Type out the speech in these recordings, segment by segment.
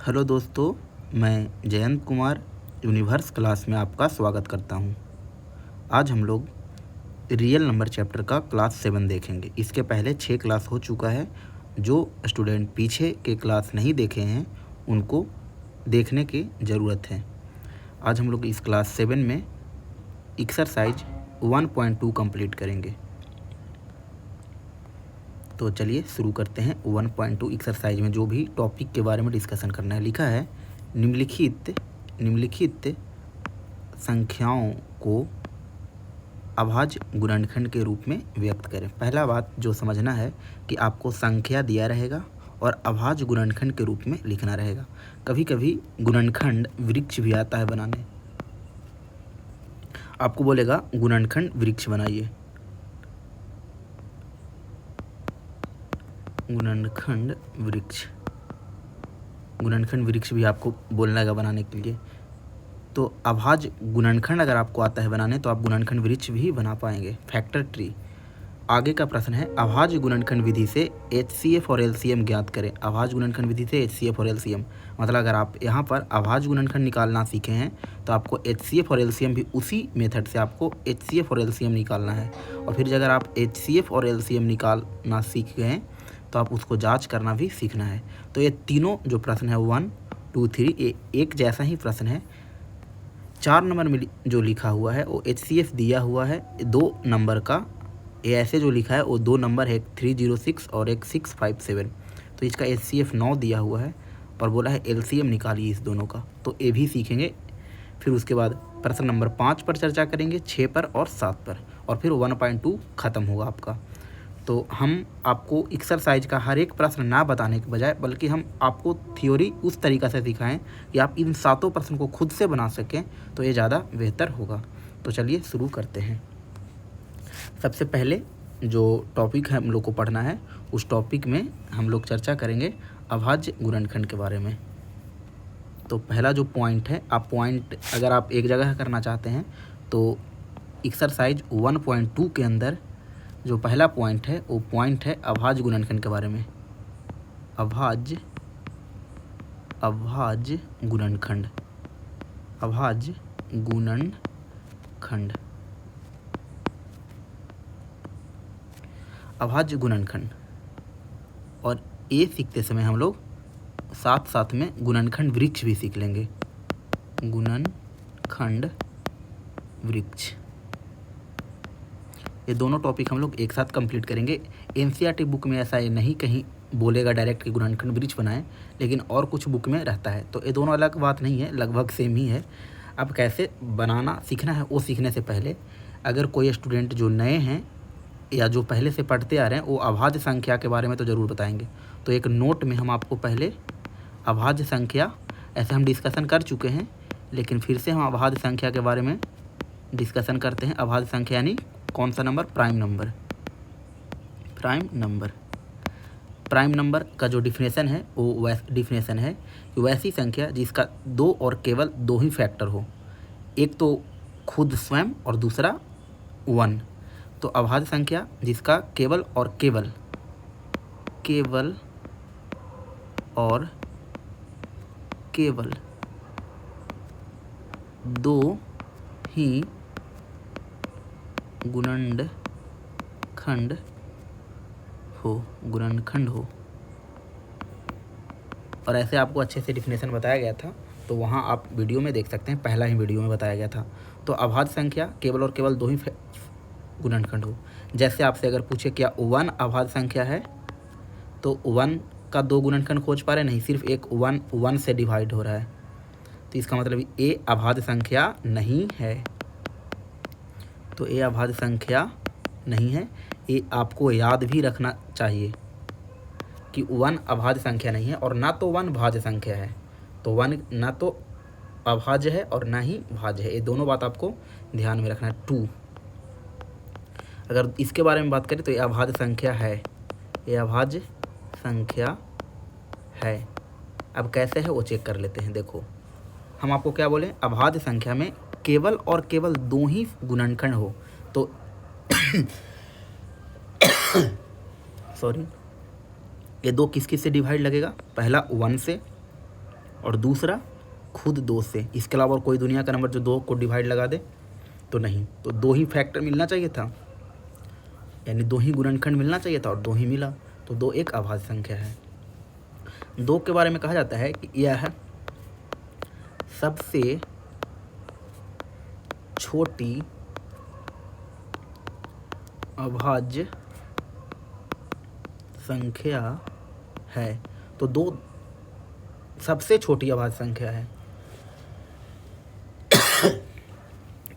Hello दोस्तों, मैं Jayant Kumar universe class में आपका स्वागत करता हूं। आज हम लोग रियल नंबर चैप्टर का क्लास 7 देखेंगे। इसके पहले 6 क्लास हो चुका है। जो स्टूडेंट पीछे के क्लास नहीं देखे हैं उनको देखने की ज़रूरत है। आज हम लोग इस क्लास 7 में एक्सरसाइज 1.2 कंप्लीट करेंगे। तो चलिए शुरू करते हैं। 1.2 एक्सरसाइज में जो भी टॉपिक के बारे में डिस्कशन करना है, लिखा है निम्नलिखित संख्याओं को अभाज्य गुणनखंड के रूप में व्यक्त करें। पहला बात जो समझना है कि आपको संख्या दिया रहेगा और अभाज्य गुणनखंड के रूप में लिखना रहेगा। कभी कभी गुणनखंड वृक्ष भी आता है बनाने। आपको बोलेगा गुणनखंड वृक्ष बनाइए, गुणनखंड वृक्ष भी आपको बोलना है बनाने के लिए। तो अभाज्य गुणनखंड अगर आपको आता है बनाने तो आप गुणनखंड वृक्ष भी बना पाएंगे। Factor tree. आगे का प्रश्न है, अभाज्य गुणनखंड विधि से HCF और LCM ज्ञात करें। अभाज्य गुणनखंड विधि से HCF और LCM मतलब अगर आप यहाँ पर अभाज्य गुणनखंड निकालना सीखे हैं तो आपको HCF और LCM भी उसी मेथड से आपको HCF और LCM निकालना है। और फिर अगर आप HCF और LCM निकालना सीख गए तो आप उसको जांच करना भी सीखना है। तो ये तीनों जो प्रश्न है 1, 2, 3 ये एक जैसा ही प्रश्न है। 4 नंबर में जो लिखा हुआ है वो HCF दिया हुआ है 2 नंबर का। ये ऐसे जो लिखा है वो 2 नंबर है, एक 306 और एक 657। तो इसका HCF 9 दिया हुआ है और बोला है LCM निकालिए इस दोनों का। तो ये भी सीखेंगे। फिर उसके बाद प्रश्न नंबर 5 पर चर्चा करेंगे, 6 पर और 7 पर, और फिर 1.2 ख़त्म होगा आपका। तो हम आपको एक्सरसाइज का हर एक प्रश्न ना बताने के बजाय बल्कि हम आपको थ्योरी उस तरीक़ा से सिखाएं कि आप इन 7 प्रश्न को खुद से बना सकें, तो ये ज़्यादा बेहतर होगा। तो चलिए शुरू करते हैं। सबसे पहले जो टॉपिक है हम लोग को पढ़ना है, उस टॉपिक में हम लोग चर्चा करेंगे अभाज्य गुणनखंड के बारे में। तो पहला जो पॉइंट है, आप पॉइंट अगर आप एक जगह करना चाहते हैं तो एक्सरसाइज 1.2 के अंदर जो पहला पॉइंट है वो पॉइंट है अभाज्य गुणनखंड के बारे में। अभाज्य गुणनखंड, अभाज्य गुणनखंड, अभाज्य गुणनखंड। और ये सीखते समय हम लोग साथ साथ में गुणनखंड वृक्ष भी सीख लेंगे। गुणनखंड वृक्ष, ये दोनों टॉपिक हम लोग एक साथ कंप्लीट करेंगे। NCERT बुक में ऐसा ये नहीं कहीं बोलेगा डायरेक्ट कि गुणनखंड वृक्ष बनाएं, लेकिन और कुछ बुक में रहता है। तो ये दोनों अलग बात नहीं है, लगभग सेम ही है। अब कैसे बनाना सीखना है वो सीखने से पहले अगर कोई स्टूडेंट जो नए हैं या जो पहले से पढ़ते आ रहे हैं वो अभाज्य संख्या के बारे में तो ज़रूर बताएंगे। तो एक नोट में हम आपको पहले अभाज्य संख्या, ऐसे हम डिस्कशन कर चुके हैं लेकिन फिर से हम अभाज्य संख्या के बारे में डिस्कशन करते हैं। अभाज्य संख्या यानी कौन सा number? Prime number. Prime number का जो डिफिनेशन है वो डिफिनेशन है कि वैसी संख्या जिसका 2 और केवल 2 ही फैक्टर हो, एक तो खुद स्वयं और दूसरा 1। तो अभाज्य संख्या जिसका केवल और केवल 2 ही गुणनखंड हो। और ऐसे आपको अच्छे से डिफिनेशन बताया गया था, तो वहाँ आप वीडियो में देख सकते हैं, पहला ही वीडियो में बताया गया था। तो अभाज्य संख्या केवल और केवल 2 ही गुणनखंड हो। जैसे आपसे अगर पूछे क्या 1 अभाज्य संख्या है, तो 1 का 2 गुणनखंड खोज पा रहे नहीं, सिर्फ एक 1 से डिवाइड हो रहा है, तो इसका मतलब ये अभाज्य संख्या नहीं है। तो ये अभाज्य संख्या नहीं है। ये आपको याद भी रखना चाहिए कि 1 अभाज्य संख्या नहीं है और ना तो 1 भाज्य संख्या है। तो 1 ना तो अभाज्य है और ना ही भाज्य है, ये दोनों बात आपको ध्यान में रखना है। 2 अगर इसके बारे में बात करें तो ये अभाज्य संख्या है, ये अभाज्य संख्या है। अब कैसे है वो चेक कर लेते हैं। देखो हम आपको क्या बोले, अभाज्य संख्या में केवल और केवल 2 ही गुणनखंड हो। तो सॉरी, ये 2 किस किस से डिवाइड लगेगा? पहला 1 से और दूसरा खुद 2 से। इसके अलावा और कोई दुनिया का नंबर जो 2 को डिवाइड लगा दे तो नहीं। तो 2 ही फैक्टर मिलना चाहिए था, यानी 2 ही गुणनखंड मिलना चाहिए था और 2 ही मिला, तो 2 एक अभाज्य संख्या है। 2 के बारे में कहा जाता है कि यह सबसे छोटी अभाज्य संख्या है। तो 2 सबसे छोटी अभाज्य संख्या है।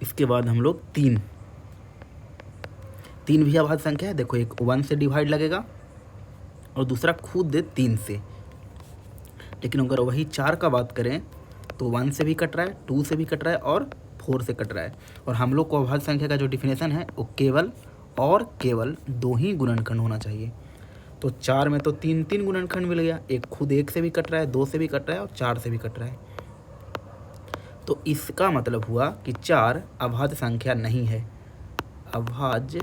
इसके बाद हम लोग 3 भी अभाज्य संख्या है। देखो, एक 1 से डिवाइड लगेगा और दूसरा खुद 3 से। लेकिन अगर वही 4 का बात करें तो 1 से भी कट रहा है, 2 से भी कट रहा है और 4 से कट रहा है। और हम लोग को अभाज्य संख्या का जो डिफिनेशन है वो केवल और केवल 2 ही गुणनखंड होना चाहिए। तो 4 में तो 3 गुणनखंड मिल गया, एक खुद 1 से भी कट रहा है, 2 से भी कट रहा है और 4 से भी कट रहा है। तो इसका मतलब हुआ कि 4 अभाज्य संख्या नहीं है, अभाज्य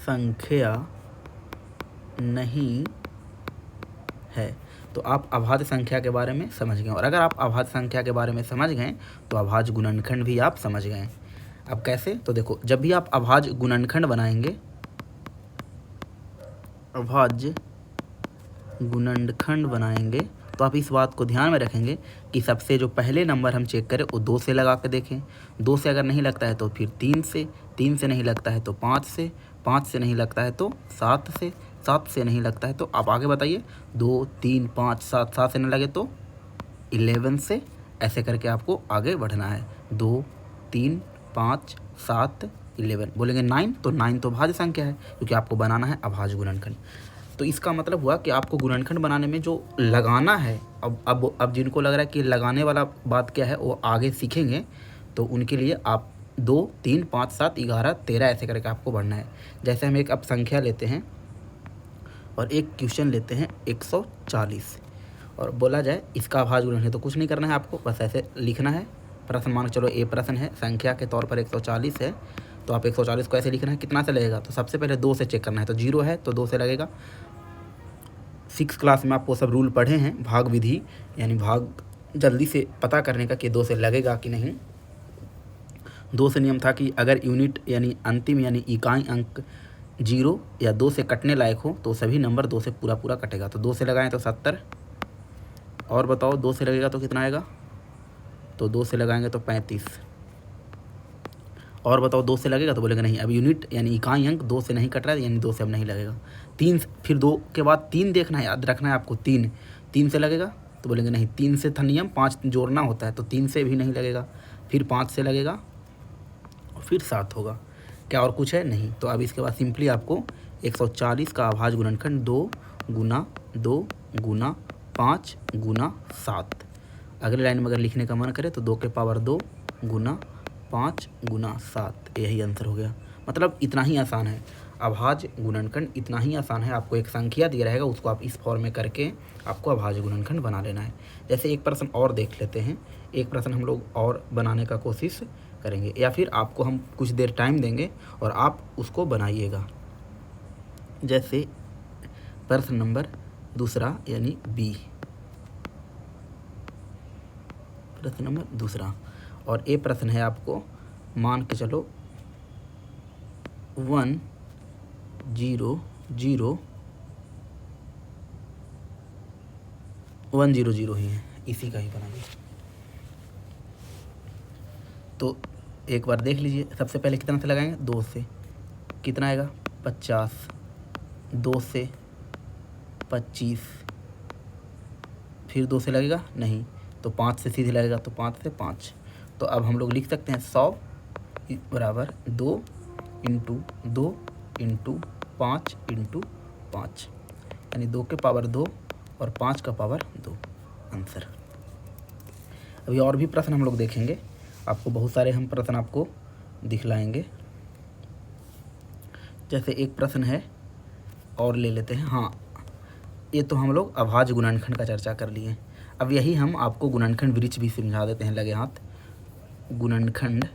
संख्या नहीं है। तो आप अभाज्य संख्या के बारे में समझ गए, और अगर आप अभाज्य संख्या के बारे में समझ गए तो अभाज्य गुणनखंड भी आप समझ गए। अब कैसे? तो देखो, जब भी आप अभाज्य गुणनखंड बनाएंगे, अभाज्य गुणनखंड बनाएंगे तो आप इस बात को ध्यान में रखेंगे कि सबसे जो पहले नंबर हम चेक करें वो 2 से लगा के देखें। 2 से अगर नहीं लगता है तो फिर 3 से, 3 से नहीं लगता है तो 5 से, 5 से नहीं लगता है तो 7 से, 7 से नहीं लगता है तो आप आगे बताइए, 2, 3, 5, 7, 7 से नहीं लगे तो 11 से। ऐसे करके आपको आगे बढ़ना है। 2, 3, 5, 7, 11 बोलेंगे 9, तो 9 तो भाज्य संख्या है क्योंकि आपको बनाना है अभाज्य गुणनखंड। तो इसका मतलब हुआ कि आपको गुणनखंड बनाने में जो लगाना है, अब जिनको लग रहा है कि लगाने वाला बात क्या है वो आगे सीखेंगे, तो उनके लिए आप 2, 3, 5, 7, 11, 13 ऐसे करके आपको बढ़ना है। जैसे हम एक अब संख्या लेते हैं और एक क्वेश्चन लेते हैं 140 और बोला जाए इसका अभाज्य गुणनखंड, तो कुछ नहीं करना है आपको, बस ऐसे लिखना है। प्रश्न मान चलो ए प्रश्न है, संख्या के तौर पर 140 है, तो आप 140 को ऐसे लिखना है, कितना से लगेगा? तो सबसे पहले 2 से चेक करना है, तो 0 है तो 2 से लगेगा। 6 क्लास में आपको सब रूल पढ़े हैं, भाग विधि, यानी भाग जल्दी से पता करने का कि 2 से लगेगा कि नहीं। 2 से नियम था कि अगर यूनिट यानी अंतिम यानी इकाई अंक 0 या 2 से कटने लायक हो तो सभी नंबर 2 से पूरा पूरा कटेगा। तो 2 से लगाएं तो 70, और बताओ 2 से लगेगा तो कितना आएगा? तो 2 से लगाएंगे तो 35, और बताओ 2 से लगेगा तो बोलेंगे नहीं, अब यूनिट यानी इकाई अंक 2 से नहीं कट रहा है, यानी 2 से अब नहीं लगेगा। 3, फिर 2 के बाद 3 देखना है, याद रखना है आपको, 3 से लगेगा तो बोलेंगे नहीं, 3 से था नियम, 5 जोड़ना होता है, तो 3 से भी नहीं लगेगा। फिर 5 से लगेगा और फिर 7 होगा। क्या और कुछ है? नहीं। तो अब इसके बाद सिंपली आपको 140 का अभाज्य गुणनखंड 2 गुना 2 गुना 5 गुना 7। अगले लाइन में अगर लिखने का मन करे तो 2 के पावर 2 गुना 5 गुना 7, यही आंसर हो गया। मतलब इतना ही आसान है अभाज्य गुणनखंड, इतना ही आसान है। आपको एक संख्या दिया रहेगा, उसको आप इस फॉर्म में करके आपको अभाज्य गुणनखंड बना लेना है। जैसे एक प्रश्न और देख लेते हैं, एक प्रश्न हम लोग और बनाने का कोशिश करेंगे, या फिर आपको हम कुछ देर टाइम देंगे और आप उसको बनाइएगा। जैसे प्रश्न नंबर 2 यानी बी, प्रश्न नंबर 2, और ए प्रश्न है आपको मान के चलो 1 0 0 1 0 0 ही है, इसी का ही बनाएंगे। तो एक बार देख लीजिए, सबसे पहले कितना से लगाएंगे? 2 से, कितना आएगा? 50, 2 से 25, फिर 2 से लगेगा नहीं, तो 5 से सीधे लगेगा, तो 5 से 5। तो अब हम लोग लिख सकते हैं 100 बराबर 2 इंटू 2 इंटू 5 इंटू 5, यानी 2 के पावर 2 और 5 का पावर 2 आंसर। अभी और भी प्रश्न हम लोग देखेंगे, आपको बहुत सारे हम प्रश्न आपको दिखलाएंगे। जैसे एक प्रश्न है और ले लेते हैं। हाँ, ये तो हम लोग अभाज्य गुणनखंड का चर्चा कर लिए। अब यही हम आपको गुणनखंड वृक्ष भी समझा देते हैं लगे हाथ। गुणनखंड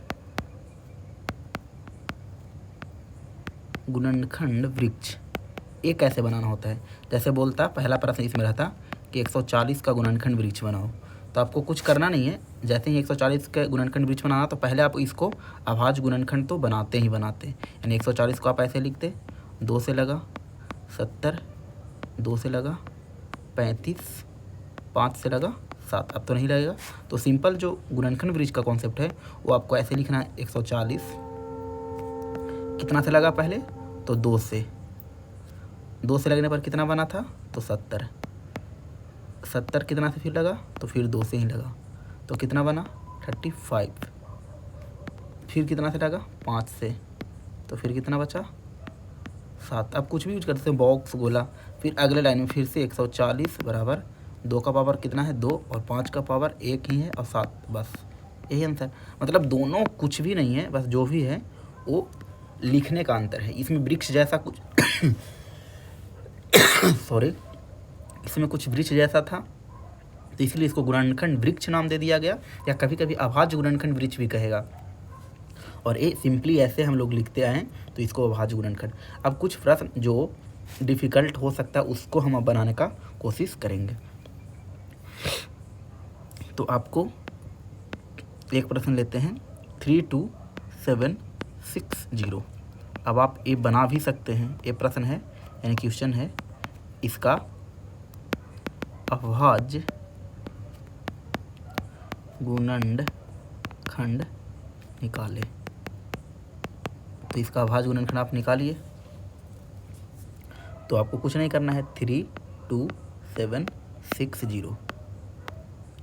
वृक्ष ये कैसे बनाना होता है? जैसे बोलता पहला प्रश्न इसमें रहता कि 140 का गुणनखंड वृक्ष बनाओ। तो आपको कुछ करना नहीं है, जैसे ही 140 का गुणनखंड वृक्ष बनाना तो पहले आप इसको अभाज्य गुणनखंड तो बनाते ही बनाते, यानी 140 को आप ऐसे लिखते, 2 से लगा 70, 2 से लगा 35, 5 से लगा 7, अब तो नहीं लगेगा। तो सिंपल जो गुणनखंड वृक्ष का कॉन्सेप्ट है वो आपको ऐसे लिखना है, 140 कितना से लगा पहले, तो 2 से, 2 से लगने पर कितना बना था, तो 70, 70 कितना से फिर लगा, तो फिर 2 से ही लगा, तो कितना बना 35, फिर कितना से लगा 5 से, तो फिर कितना बचा 7। अब कुछ भी यूज करते हैं, बॉक्स, गोला। फिर अगले लाइन में फिर से 140 बराबर 2 का पावर कितना है 2 और 5 का पावर 1 ही है और 7, बस यही आंसर। मतलब दोनों कुछ भी नहीं है, बस जो भी है वो लिखने का अंतर है। इसमें वृक्ष जैसा कुछ सॉरी, इसमें कुछ वृक्ष जैसा था तो इसलिए इसको गुणनखंड वृक्ष नाम दे दिया गया, या कभी कभी अभाज्य गुणनखंड वृक्ष भी कहेगा। और ये सिंपली ऐसे हम लोग लिखते आए तो इसको अभाज्य गुणनखंड। अब कुछ प्रश्न जो डिफ़िकल्ट हो सकता है उसको हम अब बनाने का कोशिश करेंगे। तो आपको एक प्रश्न लेते हैं 32760। अब आप ये बना भी सकते हैं, ये प्रश्न है यानी क्वेश्चन है, इसका अभाज्य गुणनखंड निकाले। तो इसका अभाज्य गुणनखंड आप निकालिए। तो आपको कुछ नहीं करना है, 32760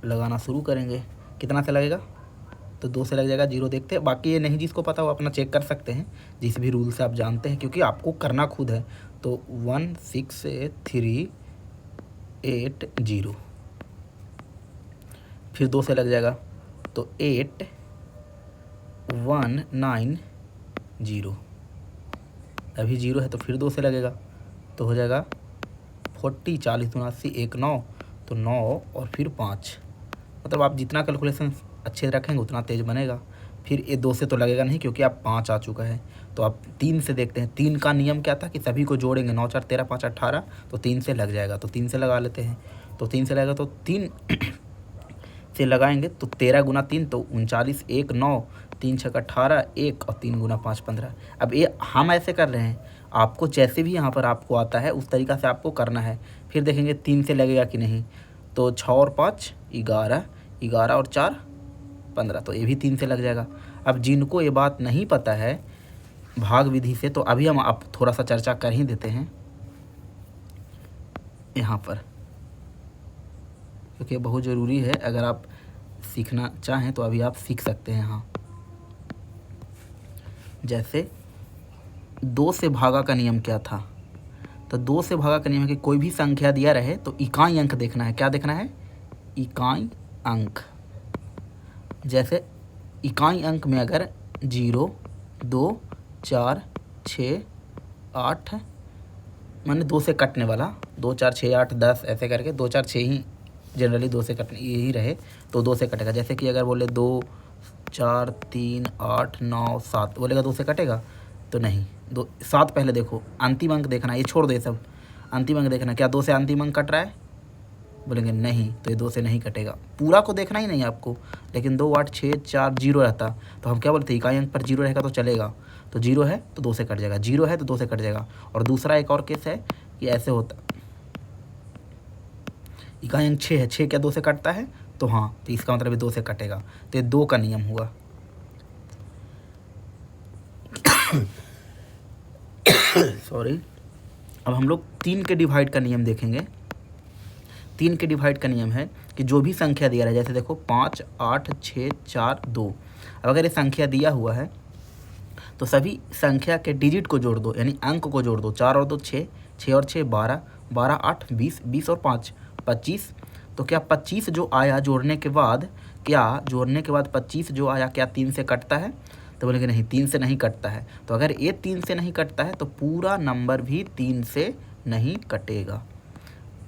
लगाना शुरू करेंगे। कितना से लगेगा, तो 2 से लग जाएगा, 0 देखते हैं। बाकी ये नहीं जिसको पता वो अपना चेक कर सकते हैं, जिस भी रूल से आप जानते हैं, क्योंकि आपको करना खुद है। तो 16380, फिर 2 से लग जाएगा तो 8190, अभी 0 है तो फिर 2 से लगेगा तो हो जाएगा 40, 40 79 1 9, तो 9 और फिर 5। मतलब आप जितना कैलकुलेशन अच्छे से रखेंगे उतना तेज बनेगा। फिर ये 2 से तो लगेगा नहीं क्योंकि आप 5 आ चुका है। तो आप 3 से देखते हैं, 3 का नियम क्या था कि सभी को जोड़ेंगे, 9 4 13 5 18, तो 3 से लग जाएगा। तो 3 से लगा लेते हैं, तो 3 से लगेगा तो 3 से लगाएंगे तो 13 गुना 3 तो 39, 1 9, 3 6 18, 1 और 3 गुना 5 15। अब ये हम ऐसे कर रहे हैं, आपको जैसे भी यहाँ पर आपको आता है उस तरीक़ा से आपको करना है। फिर देखेंगे 3 से लगेगा कि नहीं, तो 6 और 5 11, 11 और 4 15, तो ये भी 3 से लग जाएगा। अब जिनको ये बात नहीं पता है भाग विधि से, तो अभी हम आप थोड़ा सा चर्चा कर ही देते हैं यहाँ पर, क्योंकि बहुत ज़रूरी है। अगर आप सीखना चाहें तो अभी आप सीख सकते हैं। हाँ, जैसे 2 से भागा का नियम क्या था, तो 2 से भागा का नियम है कि कोई भी संख्या दिया रहे तो इकाई अंक देखना है। क्या देखना है, इकाई अंक। जैसे इकाई अंक में अगर 0 2 4 6 8, माने 2 से कटने वाला, 2 4 6 8 10 ऐसे करके, 2 4 6 ही जनरली 2 से कटने यही रहे तो 2 से कटेगा। जैसे कि अगर बोले 2 4 3 8 9 7 बोलेगा 2 से कटेगा, तो नहीं, 2 7 पहले देखो, अंतिम अंक देखना, ये छोड़ दे सब, अंतिम अंक देखना। क्या 2 से अंतिम अंक कट रहा है, बोलेंगे नहीं, तो ये 2 से नहीं कटेगा। पूरा को देखना ही नहीं आपको, लेकिन 2 8 6 4 0 रहता तो हम क्या बोलते, इकाई अंक पर 0 रहेगा तो चलेगा। तो 0 है तो 2 से कट जाएगा, 0 है तो 2 से कट जाएगा। और दूसरा एक और केस है कि ऐसे होता, इकाई अंक 6 है, 6 क्या 2 से कटता है, तो हाँ, तो इसका मतलब 2 से कटेगा। तो ये 2 का नियम हुआ। सॉरी। अब हम लोग 3 के डिवाइड का नियम देखेंगे। 3 के डिवाइड का नियम है कि जो भी संख्या दिया रहा है, जैसे देखो 5 8 6 4 2, अब अगर ये संख्या दिया हुआ है तो सभी संख्या के डिजिट को जोड़ दो, यानी अंक को जोड़ दो। 4 और 2 6, 6 और 6 12, 12 8 20, 20 और 5 25। तो क्या 25 जो आया जोड़ने के बाद, क्या जोड़ने के बाद 25 जो आया क्या 3 से कटता है, तो बोलेंगे नहीं, 3 से नहीं कटता है। तो अगर ये 3 से नहीं कटता है तो पूरा नंबर भी 3 से नहीं कटेगा।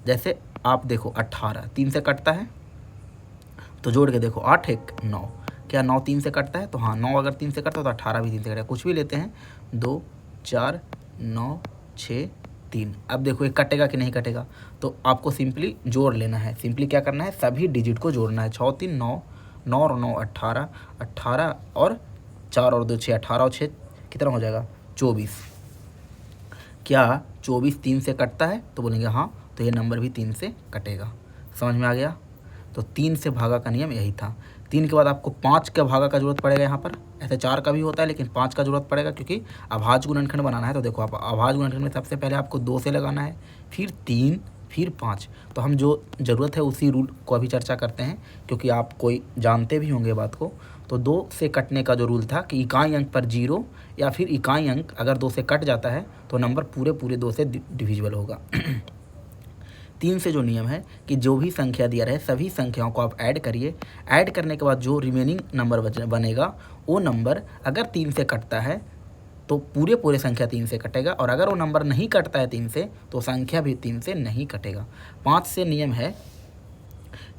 जैसे आप देखो 18 3 से कटता है, तो जोड़ के देखो 8 1 9, क्या 9 3 से कटता है, तो हाँ 9 अगर 3 से कटता है तो 18 भी 3 से कटेगा। कुछ भी लेते हैं, 2 4 9 6 3। अब देखो ये कटेगा कि नहीं कटेगा, तो आपको सिंपली जोड़ लेना है। सिंपली क्या करना है, सभी डिजिट को जोड़ना है। 6 3 9, 9 और 9 18, 18 और 4 और 2 6, 18 और 6 कितना हो जाएगा 24। क्या 24 3 से कटता है, तो बोलेंगे हाँ, तो ये नंबर भी 3 से कटेगा। समझ में आ गया। तो 3 से भागा का नियम यही था। 3 के बाद आपको 5 का भागा का जरूरत पड़ेगा। यहाँ पर ऐसे 4 का भी होता है, लेकिन 5 का जरूरत पड़ेगा क्योंकि अभाज्य गुणनखंड बनाना है। तो देखो आप अभाज्य गुणनखंड में सबसे पहले आपको 2 से लगाना है, फिर 3, फिर 5। तो हम जो ज़रूरत है उसी रूल को अभी चर्चा करते हैं, क्योंकि आप कोई जानते भी होंगे बात को। तो 2 से कटने का जो रूल था कि इकाई अंक पर 0 या फिर इकाई अंक अगर 2 से कट जाता है तो नंबर पूरे 2 से डिविजिबल होगा। 3 से जो नियम है कि जो भी संख्या दिया रहे सभी संख्याओं को आप ऐड करिए। ऐड करने के बाद जो रिमेनिंग नंबर बनेगा वो नंबर अगर 3 से कटता है तो पूरे संख्या 3 से कटेगा, और अगर वो नंबर नहीं कटता है 3 से तो संख्या भी 3 से नहीं कटेगा। 5 से नियम है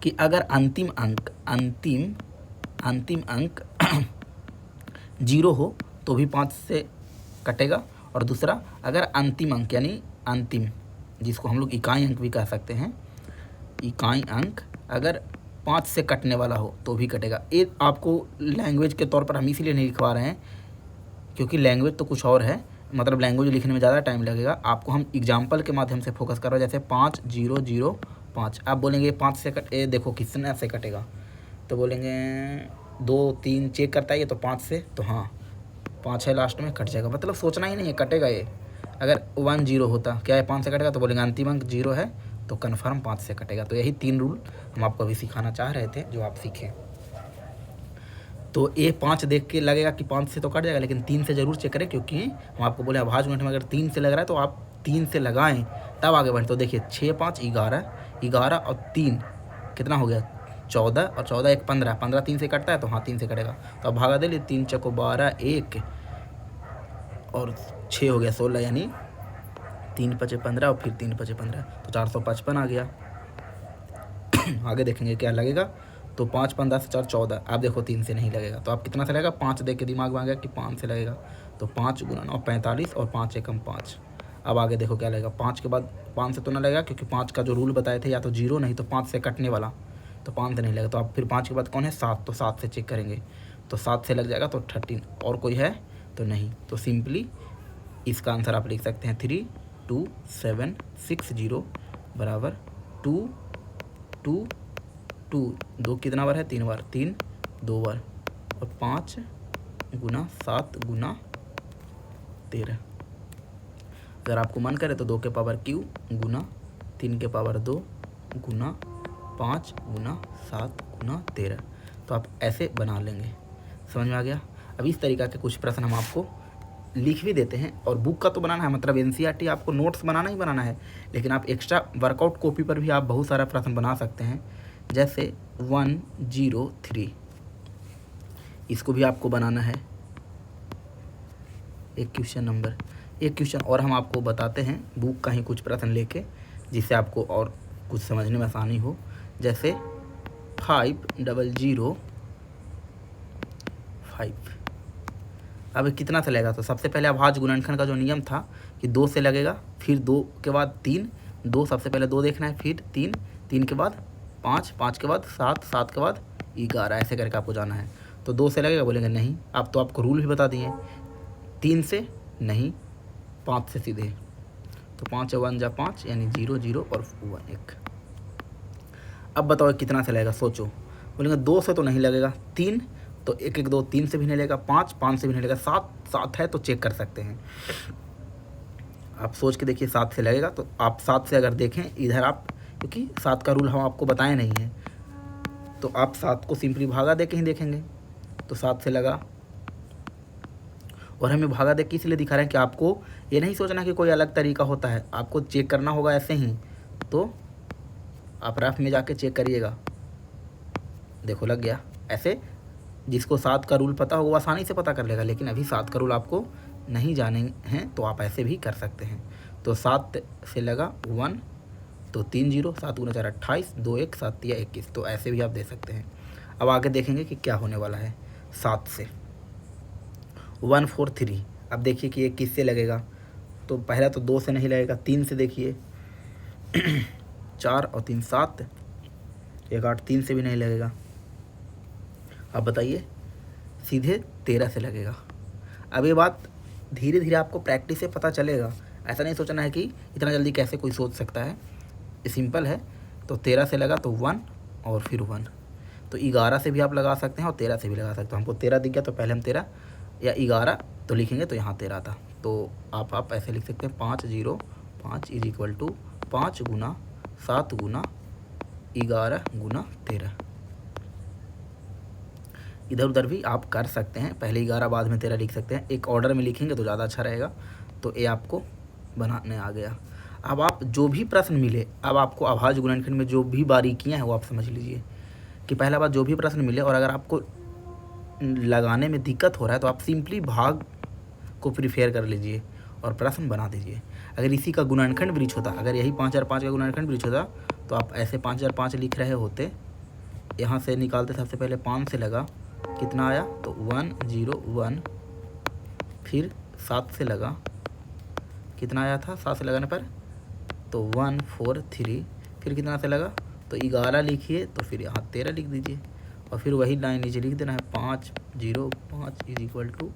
कि अगर अंतिम अंक 0 हो तो भी 5 से कटेगा, और दूसरा अगर अंतिम अंक यानी अंतिम, जिसको हम लोग इकाई अंक भी कह सकते हैं, इकाई अंक अगर 5 से कटने वाला हो तो भी कटेगा। ये आपको लैंग्वेज के तौर पर हम इसीलिए नहीं लिखवा रहे हैं क्योंकि लैंग्वेज तो कुछ और है, मतलब लैंग्वेज लिखने में ज़्यादा टाइम लगेगा। आपको हम एग्जाम्पल के माध्यम से फोकस कर रहे हैं। जैसे 5 0 0 5, आप बोलेंगे 5 से ये देखो कितने से कटेगा, तो बोलेंगे 2 3 चेक करता है ये तो 5 से, तो हाँ 5 है लास्ट में, कट जाएगा। मतलब सोचना ही नहीं है, कटेगा ये। अगर 1 0 होता, क्या है 5 से कटेगा, तो बोलेंगे अंतिम अंक 0 है तो कन्फर्म 5 से कटेगा। तो यही 3 रूल हम आपको अभी सिखाना चाह रहे थे, जो आप सीखें। तो ये 5 देख के लगेगा कि 5 से तो कट जाएगा, लेकिन 3 से ज़रूर चेक करें, क्योंकि हम आपको बोले अभाज्य गुणनखंड में अगर 3 से लग रहा है तो आप 3 से लगाएं तब आगे बढ़ें। तो देखिए 6 5 11, 11 और 3 कितना हो गया 14, और 14 1 15, 15 3 से कटता है तो हाँ 3 से कटेगा। तो अब भागा दे लिए, 3 चौको 12, 1 और 6 हो गया 16, यानी 3 5 15 और फिर 3 5 15, तो 455 आ गया। आगे देखेंगे क्या लगेगा, तो 5 5 10 4 14। आप देखो 3 से नहीं लगेगा, तो आप कितना से लगेगा, 5 देख के दिमाग में आ गया कि 5 से लगेगा, तो 5 गुना 9 45 और 5 एकम 5। अब आगे देखो क्या लगेगा, 5 के बाद 5 से तो ना लगेगा क्योंकि 5 का जो रूल बताए थे या तो 0 नहीं तो 5 से कटने वाला, तो 5 से नहीं लगेगा। तो आप फिर 5 के बाद कौन है 7, तो 7 से चेक करेंगे, तो 7 से लग जाएगा, तो 13। और कोई है तो नहीं, तो सिंपली इसका आंसर आप लिख सकते हैं 3 2 7 6 0 बराबर 2 2 2, 2 कितना बार है 3 बार, 3 2 बार, और 5 गुना 7 गुना 13। अगर आपको मन करे तो 2 के पावर क्यू गुना 3 के पावर 2 गुना 5 गुना 7 गुना 13। तो आप ऐसे बना लेंगे। समझ में आ गया। अब इस तरीक़ा के कुछ प्रश्न हम आपको लिख भी देते हैं, और बुक का तो बनाना है, मतलब एनसीईआरटी आपको नोट्स बनाना ही बनाना है, लेकिन आप एक्स्ट्रा वर्कआउट कॉपी पर भी आप बहुत सारा प्रश्न बना सकते हैं। जैसे 103, इसको भी आपको बनाना है, एक क्वेश्चन और हम आपको बताते हैं बुक का ही कुछ प्रश्न लेके, जिससे आपको और कुछ समझने में आसानी हो। जैसे 5005, अब कितना से लगेगा, तो सबसे पहले अभाज्य गुणनखंड का जो नियम था कि 2 से लगेगा, फिर 2 के बाद 3, 2 सबसे पहले 2 देखना है, फिर 3, 3 के बाद 5, 5 के बाद 7, 7 के बाद 11, ऐसे करके आपको जाना है। तो 2 से लगेगा, बोलेंगे नहीं। आप तो आपको रूल भी बता दिए, 3 से नहीं, 5 से सीधे, तो 5 1 जा 5, यानी 0 0 और 1 1। अब बताओ कितना से लगेगा, सोचो। बोलेंगे 2 से तो नहीं लगेगा, 3 तो 1 1 2 3 से भी नहीं लगेगा, 5 5 से भी नहीं लगेगा, 7 7 है तो चेक कर सकते हैं। आप सोच के देखिए 7 से लगेगा, तो आप 7 से अगर देखें इधर आप, क्योंकि 7 का रूल हम आपको बताए नहीं है, तो आप 7 को सिंपली भागा दे के ही देखेंगे, तो 7 से लगा। और हमें भागा दे के इसलिए दिखा रहे हैं कि आपको ये नहीं सोचना कि कोई अलग तरीका होता है, आपको चेक करना होगा ऐसे ही। तो आप रफ में जाके चेक करिएगा, देखो लग गया। ऐसे जिसको 7 का रूल पता हो वो आसानी से पता कर लेगा, लेकिन अभी 7 का रूल आपको नहीं जाने हैं, तो आप ऐसे भी कर सकते हैं। तो 7 से लगा 1, तो 3 0, 7 गुना 4 28, 2 1 7 3 21, तो ऐसे भी आप दे सकते हैं। अब आगे देखेंगे कि क्या होने वाला है। 7 से 143, अब देखिए कि ये किससे लगेगा, तो पहला तो 2 से नहीं लगेगा, 3 से देखिए 4 और 3 7, 1 8, 3 से भी नहीं लगेगा। अब बताइए, सीधे 13 से लगेगा। अब ये बात धीरे धीरे आपको प्रैक्टिस से पता चलेगा, ऐसा नहीं सोचना है कि इतना जल्दी कैसे कोई सोच सकता है, ये सिंपल है। तो 13 से लगा तो 1 और फिर 1, तो 11 से भी आप लगा सकते हैं और 13 से भी लगा सकते हो। हमको 13 दिख गया तो पहले हम 13 या 11 तो लिखेंगे, तो यहाँ 13 था, तो आप ऐसे लिख सकते हैं 5 0 5 इज इक्वल टू 5 गुना 7 गुना 11 गुना 13। इधर उधर भी आप कर सकते हैं, पहले 11 बाद में 13 लिख सकते हैं, एक ऑर्डर में लिखेंगे तो ज़्यादा अच्छा रहेगा। तो ये आपको बनाने आ गया। अब आप जो भी प्रश्न मिले, अब आपको अभाज्य गुणनखंड में जो भी बारीकियां हैं वो आप समझ लीजिए कि पहला बात, जो भी प्रश्न मिले और अगर आपको लगाने में दिक्कत हो रहा है तो आप सिंपली भाग को प्रिफेयर कर लीजिए और प्रश्न बना दीजिए। अगर इसी का गुणनखंड वृक्ष होता, अगर यही 5005 का गुणनखंड वृक्ष होता तो आप ऐसे 5005 लिख रहे होते, यहाँ से निकालते सबसे पहले 5 से लगा, कितना आया तो 1 0 1, फिर 7 से लगा, कितना आया था 7 से लगाने पर तो 1 4 3, फिर कितना से लगा तो 11 लिखिए, तो फिर यहाँ 13 लिख दीजिए और फिर वही लाइन नीचे लिख देना है 5 0 5 इज इक्वल टू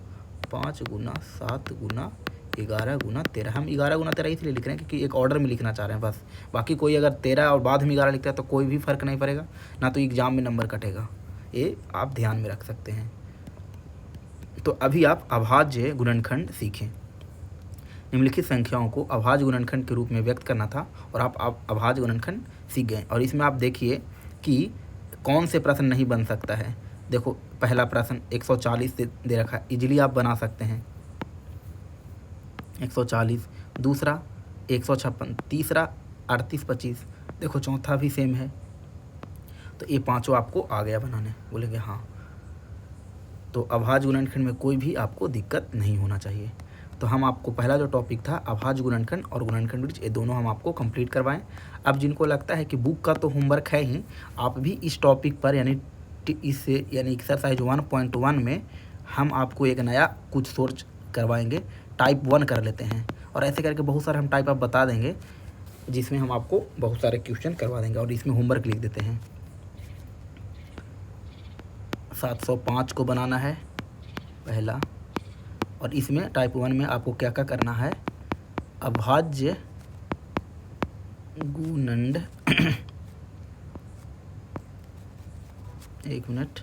5 गुना 7 गुना 11 गुना 13। हम 11 गुना 13 इसलिए लिख रहे हैं क्योंकि एक ऑर्डर में लिखना चाह रहे हैं बस। बाकी कोई अगर 13 और बाद में 11 लिखता है तो कोई भी फ़र्क नहीं पड़ेगा, ना तो एग्ज़ाम में नंबर कटेगा, ये आप ध्यान में रख सकते हैं। तो अभी आप अभाज्य गुणनखंड सीखें। निम्नलिखित संख्याओं को अभाज्य गुणनखंड के रूप में व्यक्त करना था और आप अभाज्य गुणनखंड सीख गए। और इसमें आप देखिए कि कौन से प्रश्न नहीं बन सकता है। देखो पहला प्रश्न 140 से दे रखा है, इजीली आप बना सकते हैं 140, दूसरा 156, तीसरा 38 25, देखो चौथा भी सेम है, तो ये पांचों आपको आ गया बनाने, बोलेंगे हाँ। तो अभाज्य गुणनखंड में कोई भी आपको दिक्कत नहीं होना चाहिए। तो हम आपको पहला जो टॉपिक था अभाज्य गुणनखंड और गुणनखंड वृक्ष, ये दोनों हम आपको कंप्लीट करवाएं। अब जिनको लगता है कि बुक का तो होमवर्क है ही, आप भी इस टॉपिक पर यानी एक्सरसाइज 1.1 में हम आपको एक नया कुछ सोच करवाएंगे, टाइप 1 कर लेते हैं, और ऐसे करके बहुत सारे हम टाइप आप बता देंगे जिसमें हम आपको बहुत सारे क्वेश्चन करवा देंगे और इसमें होमवर्क लिख देते हैं। 705 को बनाना है पहला, और इसमें टाइप 1 में आपको क्या क्या करना है, अभाज्य गुणनखंड एक मिनट,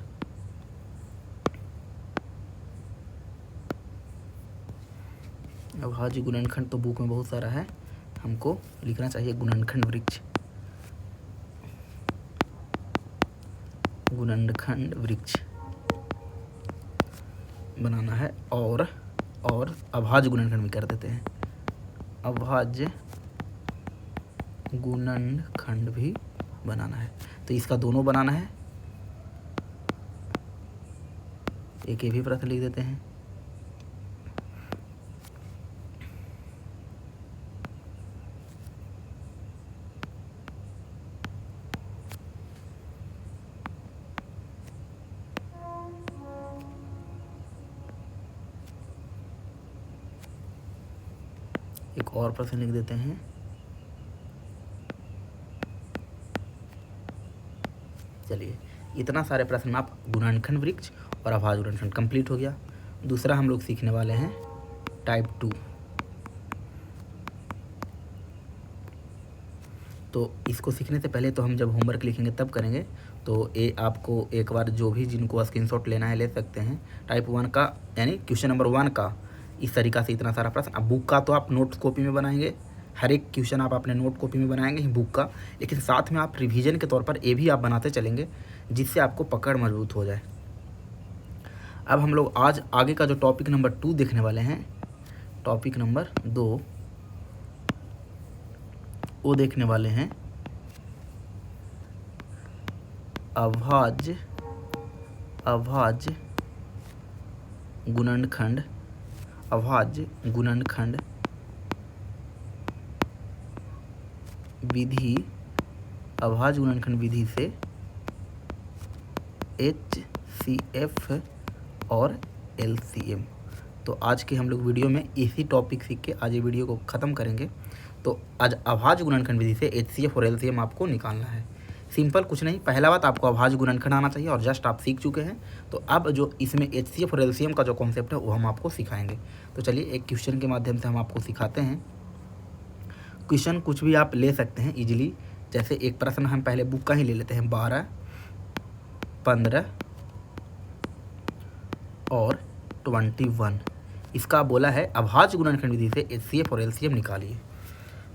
अभाज्य गुणनखंड तो बुक में बहुत सारा है, हमको लिखना चाहिए गुणनखंड वृक्ष, गुणनखंड वृक्ष बनाना है। और अभाज्य गुणनखंड भी कर देते हैं, अभाज्य गुणनखंड भी बनाना है। तो इसका दोनों बनाना है, एक ये भी प्रश्न लिख देते हैं। एक और प्रश्न लिख देते हैं, चलिए इतना सारे प्रश्न में आप गुणनखंड वृक्ष और अभाज्य गुणनखंड कंप्लीट हो गया। दूसरा हम लोग सीखने वाले हैं टाइप 2। तो इसको सीखने से पहले तो हम जब होमवर्क लिखेंगे तब करेंगे, तो ये आपको एक बार जो भी जिनको स्क्रीनशॉट लेना है ले सकते हैं। टाइप 1 का यानी क्वेश्चन नंबर 1 का इस तरीक़ा से इतना सारा प्रश्न। अब बुक का तो आप नोट्स कॉपी में बनाएंगे, हर एक क्वेश्चन आप अपने नोट कॉपी में बनाएंगे ही बुक का, लेकिन साथ में आप रिवीजन के तौर पर ये भी आप बनाते चलेंगे जिससे आपको पकड़ मजबूत हो जाए। अब हम लोग आज आगे का जो टॉपिक नंबर 2 देखने वाले हैं, टॉपिक नंबर 2 वो देखने वाले हैं अभाज्य गुणनखंड, अभाज्य गुणनखंड विधि, अभाज्य गुणनखंड विधि से HCF और LCM। तो आज के हम लोग वीडियो में इसी टॉपिक सीख के आज ये वीडियो को ख़त्म करेंगे। तो आज अभाज्य गुणनखंड विधि से HCF और LCM आपको निकालना है। सिंपल कुछ नहीं, पहला बात आपको अभाज्य गुणनखंड आना चाहिए और जस्ट आप सीख चुके हैं। तो अब जो इसमें HCF और LCM का जो कॉन्सेप्ट है वो हम आपको सिखाएंगे। तो चलिए एक क्वेश्चन के माध्यम से हम आपको सिखाते हैं। क्वेश्चन कुछ भी आप ले सकते हैं इजीली। जैसे एक प्रश्न हम पहले बुक का ही ले लेते हैं, 12, 15 और 21। इसका बोला है अभाज्य गुणनखंड विधि से HCF और LCM निकालिए।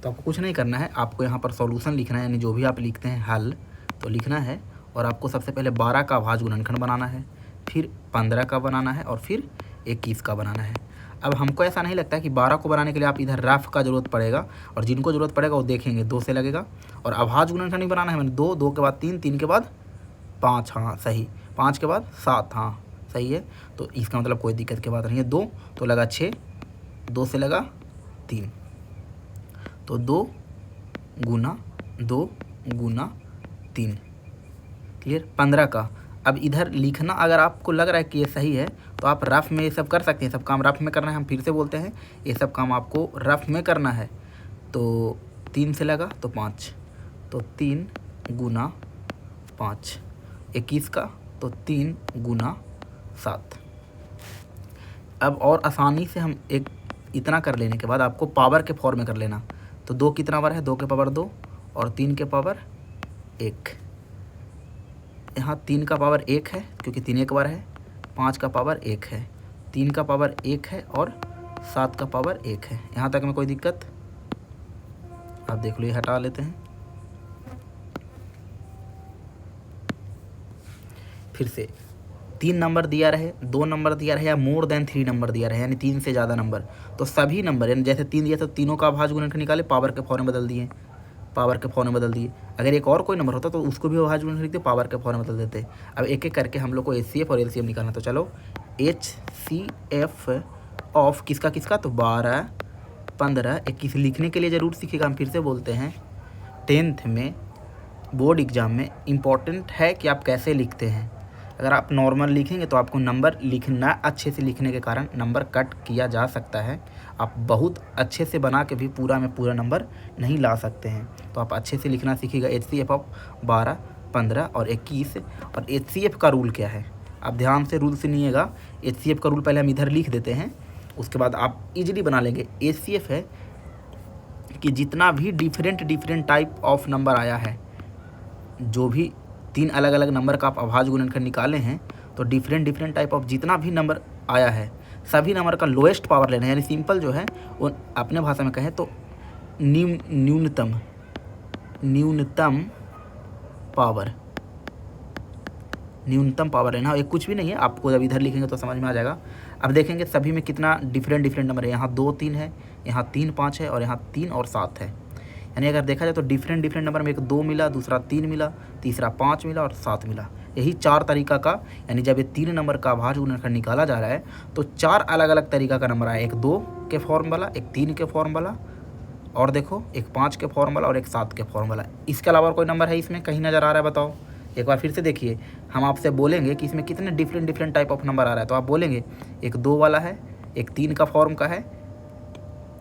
तो आपको कुछ नहीं करना है, आपको यहाँ पर सॉल्यूशन लिखना है, यानी जो भी आप लिखते हैं हल तो लिखना है। और आपको सबसे पहले 12 का अभाज्य गुणनखंड बनाना है, फिर 15 का बनाना है और फिर 21 का बनाना है। अब हमको ऐसा नहीं लगता है कि 12 को बनाने के लिए आप इधर रफ का ज़रूरत पड़ेगा, और जिनको ज़रूरत पड़ेगा वो देखेंगे 2 से लगेगा। और अभाज्य गुणनखंड ही बनाना है, मैंने 2, 2 के बाद 3, 3 के बाद 5, हाँ सही, 5 के बाद 7, हाँ सही है। तो इसका मतलब कोई दिक्कत की बात नहीं है। 2 तो लगा 6, 2 से लगा 3, तो 2 गुना 2 गुना 3, क्लियर। 15 का अब इधर लिखना, अगर आपको लग रहा है कि ये सही है तो आप रफ में ये सब कर सकते हैं। सब काम रफ में करना है, हम फिर से बोलते हैं ये सब काम आपको रफ में करना है। तो 3 से लगा तो 5, तो 3 गुना 5। 21 का तो 3 गुना 7। अब और आसानी से हम एक इतना कर लेने के बाद आपको पावर के फॉर्म में कर लेना। तो 2 कितना बार है, 2 के पावर 2 और 3 के पावर 1। यहाँ 3 का पावर 1 है क्योंकि 3 एक बार है, 5 का पावर 1 है, 3 का पावर 1 है और 7 का पावर 1 है। यहाँ तक में कोई दिक्कत? आप देख लो, ये हटा लेते हैं। फिर से 3 नंबर दिया रहे, 2 नंबर दिया रहे या मोर देन 3 नंबर दिया रहे, यानी 3 से ज़्यादा नंबर, तो सभी नंबर यानी जैसे 3 दिया तो तीनों का अभाज्य गुणनखंड निकाले, पावर के फॉर्म में बदल दिए, पावर के फॉर्म में बदल दिए। अगर एक और कोई नंबर होता तो उसको भी अभाज्य गुणनखंड लिखते, पावर के फॉर्म में बदल देते। अब एक एक करके हम लोग को HCF और LCM निकालना। तो चलो HCF ऑफ किसका किसका, तो 12, 15, 21 लिखने के लिए ज़रूर सीखेगा। हम फिर से बोलते हैं 10th में बोर्ड एग्ज़ाम में इम्पॉर्टेंट है कि आप कैसे लिखते हैं। अगर आप नॉर्मल लिखेंगे तो आपको नंबर लिखना अच्छे से लिखने के कारण नंबर कट किया जा सकता है। आप बहुत अच्छे से बना के भी पूरा में पूरा नंबर नहीं ला सकते हैं। तो आप अच्छे से लिखना सीखिएगा। HCF ऑफ 12, 15 और 21। और HCF का रूल क्या है, आप ध्यान से रूल सुनिएगा। HCF का रूल पहले हम इधर लिख देते हैं, उसके बाद आप इजीली बना लेंगे। HCF है कि जितना भी डिफरेंट टाइप ऑफ नंबर आया है, जो भी 3 अलग अलग नंबर का आप अभाज्य गुणनखंड निकाले हैं, तो डिफरेंट टाइप ऑफ जितना भी नंबर आया है सभी नंबर का लोएस्ट पावर लेना है। यानी सिंपल जो है वो अपने भाषा में कहें तो न्यूनतम पावर लेना। ये कुछ भी नहीं है, आपको जब इधर लिखेंगे तो समझ में आ जाएगा। अब देखेंगे सभी में कितना डिफरेंट नंबर है। यहाँ 2, 3 है, यहाँ 3, 5 है और यहाँ 3 और 7 है। यानी अगर देखा जाए तो डिफरेंट नंबर में एक 2 मिला, दूसरा 3 मिला, तीसरा 5 मिला और 7 मिला। यही 4 तरीका का, यानी जब ये 3 नंबर का अभाज्य गुणनखंड निकाला जा रहा है तो 4 अलग अलग तरीका का नंबर आया। एक 2 के फॉर्म वाला, एक 3 के फॉर्म वाला, और देखो एक 5 के फॉर्म वाला और एक 7 के फॉर्म वाला। इसके अलावा कोई नंबर है इसमें कहीं नज़र आ रहा है, बताओ। एक बार फिर से देखिए, हम आपसे बोलेंगे कि इसमें कितने डिफरेंट टाइप ऑफ नंबर आ रहा है, तो आप बोलेंगे एक 2 वाला है, एक 3 का फॉर्म का है,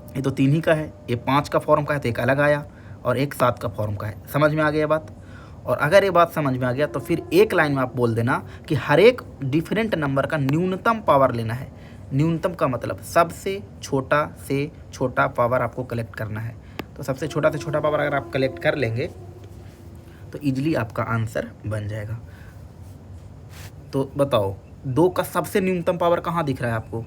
ये तो 3 ही का है, ये 5 का फॉर्म का है तो एक अलग आया, और एक 7 का फॉर्म का है। समझ में आ गया बात? और अगर ये बात समझ में आ गया तो फिर एक लाइन में आप बोल देना कि हर एक डिफरेंट नंबर का न्यूनतम पावर लेना है। न्यूनतम का मतलब सबसे छोटा से छोटा पावर आपको कलेक्ट करना है। तो सबसे छोटा से छोटा पावर अगर आप कलेक्ट कर लेंगे तो ईजिली आपका आंसर बन जाएगा। तो बताओ 2 का सबसे न्यूनतम पावर कहाँ दिख रहा है आपको?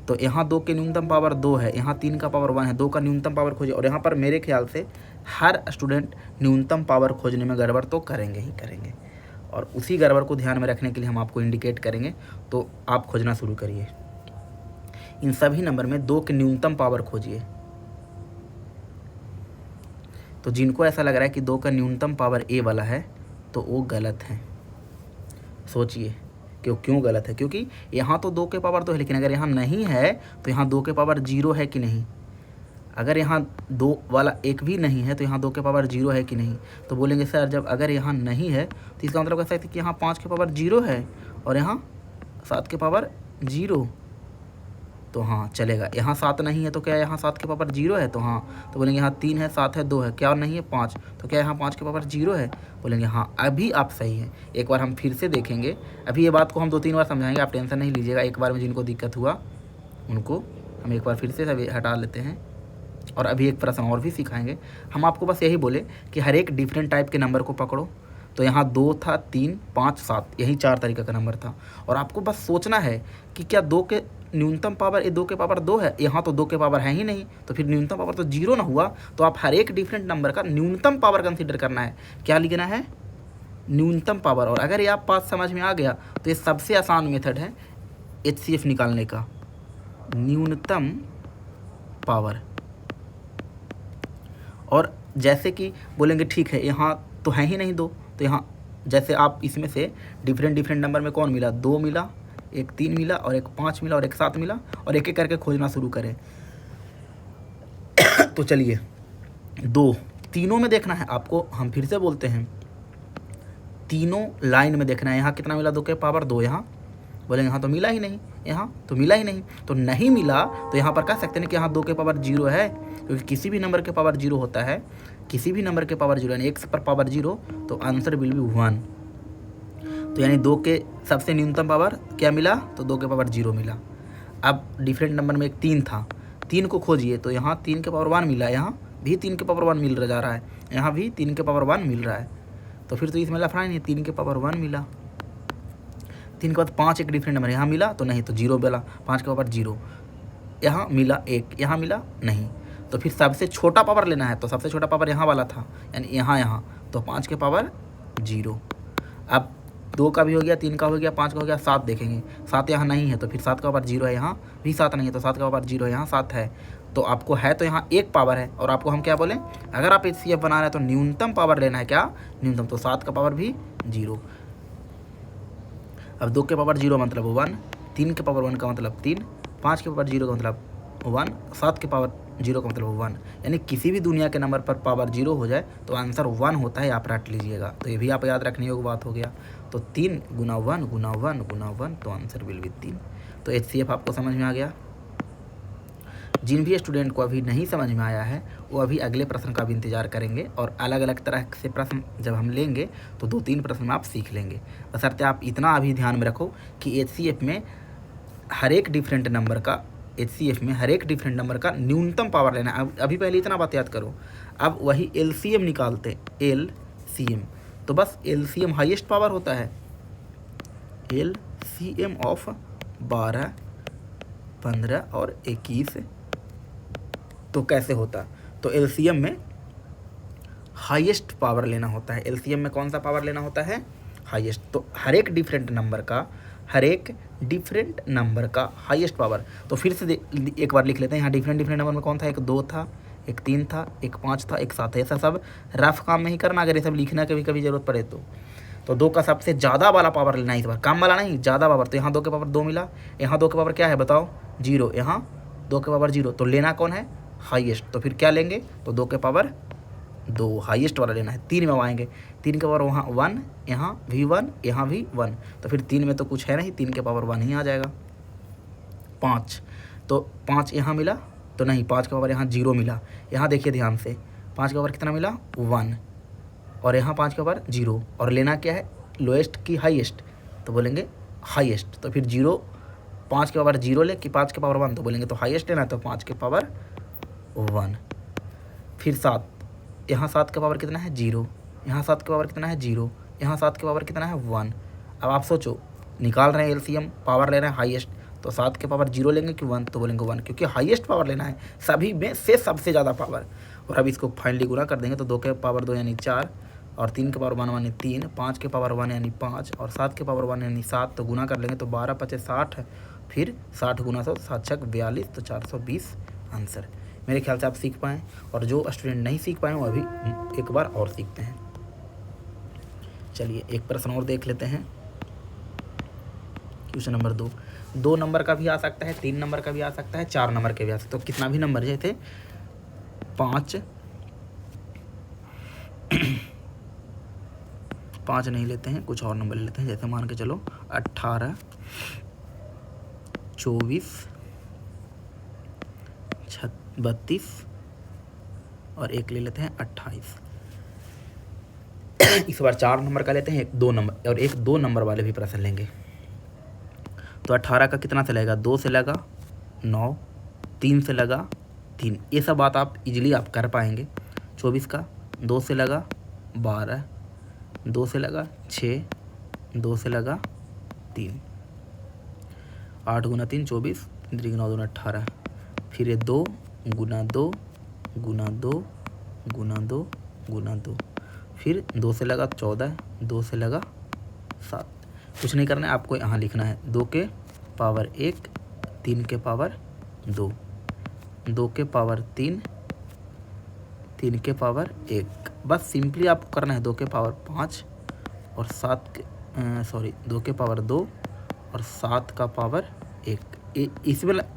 तो यहाँ 2 के न्यूनतम पावर 2 है, यहाँ 3 का पावर 1 है। 2 का न्यूनतम पावर खोजिए। और यहाँ पर मेरे ख्याल से हर स्टूडेंट न्यूनतम पावर खोजने में गड़बड़ तो करेंगे ही करेंगे, और उसी गड़बड़ को ध्यान में रखने के लिए हम आपको इंडिकेट करेंगे। तो आप खोजना शुरू करिए। इन सभी नंबर में 2 के न्यूनतम पावर खोजिए। तो जिनको ऐसा लग रहा है कि 2 का न्यूनतम पावर ए वाला है तो वो गलत है। सोचिए क्यों गलत है, क्योंकि यहाँ तो 2 के पावर 2 है, लेकिन अगर यहाँ नहीं है तो यहाँ 2 के पावर 0 है कि नहीं। अगर यहाँ 2 वाला एक भी नहीं है तो यहाँ 2 के पावर 0 है कि नहीं। तो बोलेंगे सर जब अगर यहाँ नहीं है तो इसका मतलब कैसा है कि यहाँ 5 के पावर 0 है और यहाँ 7 के पावर 0। तो हाँ चलेगा। यहाँ 7 नहीं है तो क्या यहाँ 7 के पावर 0 है, तो हाँ तो बोलेंगे यहाँ 3 है, 7 है, 2 है, क्या नहीं है 5, तो क्या यहाँ 5 के पावर 0 है, बोलेंगे हाँ अभी आप सही हैं। एक बार हम फिर से देखेंगे, अभी ये बात को हम 2-3 बार समझाएंगे, आप टेंशन नहीं लीजिएगा। एक बार में जिनको दिक्कत हुआ उनको हम एक बार फिर से सभी हटा लेते हैं और अभी एक प्रश्न और भी सिखाएंगे। हम आपको बस यही बोले कि हर एक डिफरेंट टाइप के नंबर को पकड़ो। तो यहाँ 2 था, 3, 5, 7, यही 4 तरीके का नंबर था और आपको बस सोचना है कि क्या 2 के न्यूनतम पावर, ये 2 के पावर 2 है, यहाँ तो 2 के पावर है ही नहीं, तो फिर न्यूनतम पावर तो 0 ना हुआ। तो आप हर एक डिफरेंट नंबर का न्यूनतम पावर कंसिडर करना है। क्या लिखना है? न्यूनतम पावर। और अगर ये आप बात समझ में आ गया तो ये सबसे आसान मेथड है HCF निकालने का, न्यूनतम पावर। और जैसे कि बोलेंगे ठीक है यहाँ तो है ही नहीं 2, तो यहाँ जैसे आप इसमें से डिफरेंट नंबर में कौन मिला, 2 मिला, एक 3 मिला और एक 5 मिला और एक 7 मिला, और एक एक करके खोजना शुरू करें। तो चलिए 2 तीनों में देखना है आपको, हम फिर से बोलते हैं तीनों लाइन में देखना है। यहाँ कितना मिला, 2 के पावर 2, यहाँ बोलेंगे यहाँ तो मिला ही नहीं, यहाँ तो मिला ही नहीं, तो नहीं मिला तो यहाँ पर कह सकते हैं कि यहाँ 2 के पावर 0 है, क्योंकि किसी भी नंबर के पावर 0 होता है, किसी भी नंबर के पावर 0 यानी x पर पावर 0, तो आंसर विल बी 1। तो यानी 2 के सबसे न्यूनतम पावर क्या मिला, तो 2 के पावर 0 मिला। अब डिफरेंट नंबर में एक 3 था, 3 को खोजिए, तो यहाँ 3 के पावर 1 मिला, यहाँ भी 3 के पावर 1 मिल जा रहा है, यहाँ भी 3 के पावर 1 मिल रहा है, तो फिर तो इसमें लफड़ा नहीं, 3 के पावर 1 मिला। 3 के बाद 5 एक डिफरेंट नंबर, यहाँ मिला तो नहीं, तो 0 मिला, 5 के पावर 0, यहाँ मिला 1, यहाँ मिला नहीं, तो फिर सबसे छोटा पावर लेना है। तो सबसे छोटा पावर यहाँ वाला था, यानी यहाँ, तो 5 के पावर 0। अब 2 का भी हो गया, 3 का हो गया, 5 का हो गया, 7 देखेंगे, 7 यहाँ नहीं है, तो फिर 7 का पावर 0 है, यहाँ भी 7 नहीं है, तो 7 का पावर 0 है, यहाँ 7 है, तो आपको है तो यहाँ एक पावर है। और आपको हम क्या बोलें, अगर आप HCF बना रहे हैं तो न्यूनतम पावर लेना है, क्या न्यूनतम, तो 7 का पावर भी 0। अब 2 के पावर 0 मतलब 1, 3 के पावर 1 का मतलब 3, 5 के पावर 0 का मतलब 1, 7 के पावर 0 का मतलब 1, यानी किसी भी दुनिया के नंबर पर पावर 0 हो जाए तो आंसर 1 होता है, आप रट लीजिएगा। तो ये भी आप याद रखने योग्य बात हो गया। तो 3 गुना 1 गुना 1 गुना 1, तो आंसर विल बी 3। तो HCF आपको समझ में आ गया। जिन भी स्टूडेंट को अभी नहीं समझ में आया है वो अभी अगले प्रश्न का भी इंतजार करेंगे, और अलग अलग तरह से प्रश्न जब हम लेंगे तो 2-3 प्रश्न में आप सीख लेंगे। बशर्ते आप इतना अभी ध्यान में रखो कि HCF में हर एक डिफरेंट नंबर का, HCF में हर एक डिफरेंट नंबर का न्यूनतम पावर लेना है। अभी पहले इतना बात याद करो। अब वही LCM निकालते, LCM, तो बस LCM हाईएस्ट पावर होता है, LCM ऑफ 12, 15 और 21। तो कैसे होता, तो LCM में हाईएस्ट पावर लेना होता है। LCM में कौन सा पावर लेना होता है, हाईएस्ट। तो हर एक डिफरेंट नंबर का हाईएस्ट पावर। तो फिर से एक बार लिख लेते हैं, यहाँ डिफरेंट नंबर में कौन था, एक 2 था, एक 3 था, एक 5 था, एक 7 है। ऐसा सब रफ काम नहीं करना, अगर ये सब लिखना कभी जरूरत पड़े तो 2 का सबसे ज़्यादा वाला पावर लेना है इस बार, कम वाला नहीं, ज़्यादा पावर। तो यहाँ 2 के पावर 2 मिला, यहाँ 2 के पावर क्या है बताओ, 0, यहाँ 2 के पावर 0, तो लेना कौन है, हाईएस्ट। तो फिर क्या लेंगे, तो 2 के पावर 2 हाईएस्ट वाला लेना है। 3 में आएंगे, 3 के पावर वहाँ 1, यहाँ भी 1, यहाँ भी 1, तो फिर 3 में तो कुछ है नहीं, 3 के पावर 1 ही आ जाएगा। 5, तो 5 यहाँ मिला तो नहीं, 5 के पावर यहाँ 0 मिला। यहाँ देखिए ध्यान से, 5 के पावर कितना मिला, 1, और यहाँ 5 के पावर 0, और लेना क्या है, लोएस्ट की हाईएस्ट, तो बोलेंगे हाईएस्ट। तो फिर 0, 5 के पावर 0 ले कि 5 के पावर 1, तो बोलेंगे तो हाईएस्ट लेना, तो 5 के पावर 1। फिर 7, यहाँ 7 का पावर कितना है, 0, यहाँ 7 का पावर कितना है, 0, यहाँ 7 का पावर कितना है, 1। अब आप सोचो, निकाल रहे हैं LCM, पावर ले रहे हैं हाईएस्ट, तो 7 के पावर 0 लेंगे कि 1, तो बोलेंगे 1, क्योंकि हाईएस्ट पावर लेना है सभी में से सबसे ज़्यादा पावर। और अब इसको फाइनली गुना कर देंगे, तो 2 के पावर 2 यानी 4, और 3 के पावर 1 यानी 3, 5 के पावर 1 यानी 5, और 7 के पावर 1 यानी 7, तो गुना कर लेंगे तो 12 × 5 = 60, फिर 60 × 100, 7 × 6 = 42, तो 420 आंसर। मेरे ख्याल से आप सीख पाएँ, और जो स्टूडेंट नहीं सीख पाए वो अभी एक बार और सीखते हैं। चलिए एक प्रश्न और देख लेते हैं। क्वेश्चन नंबर 2 नंबर का भी आ सकता है, 3 नंबर का भी आ सकता है, 4 नंबर के भी आ सकता है, तो कितना भी नंबर जैसे 5 नहीं लेते हैं, कुछ और नंबर लेते हैं, जैसे मान के चलो 18, 24, 32 और एक ले लेते हैं 28। इस बार 4 नंबर का लेते हैं, एक 2 नंबर और एक 2 नंबर वाले भी प्रश्न लेंगे। तो 18 का कितना से लगेगा, 2 से लगा 9, 3 से लगा 3, ये सब बात आप इजीली आप कर पाएंगे। 24 का 2 से लगा 12, 2 से लगा 6, 2 से लगा 3, 8 गुना 3 24, 3 9 2 18, फिर ये 2 गुना 2 गुना 2 गुना 2 गुना 2, फिर 2 से लगा 14, 2 से लगा 7। कुछ नहीं करना है, आपको यहाँ लिखना है 2 के पावर 1, 3 के पावर 2, 2 के पावर 3, 3 के पावर 1। बस सिंपली आपको करना है 2 के पावर 5 और 2 के पावर 2 और 7 का पावर 1।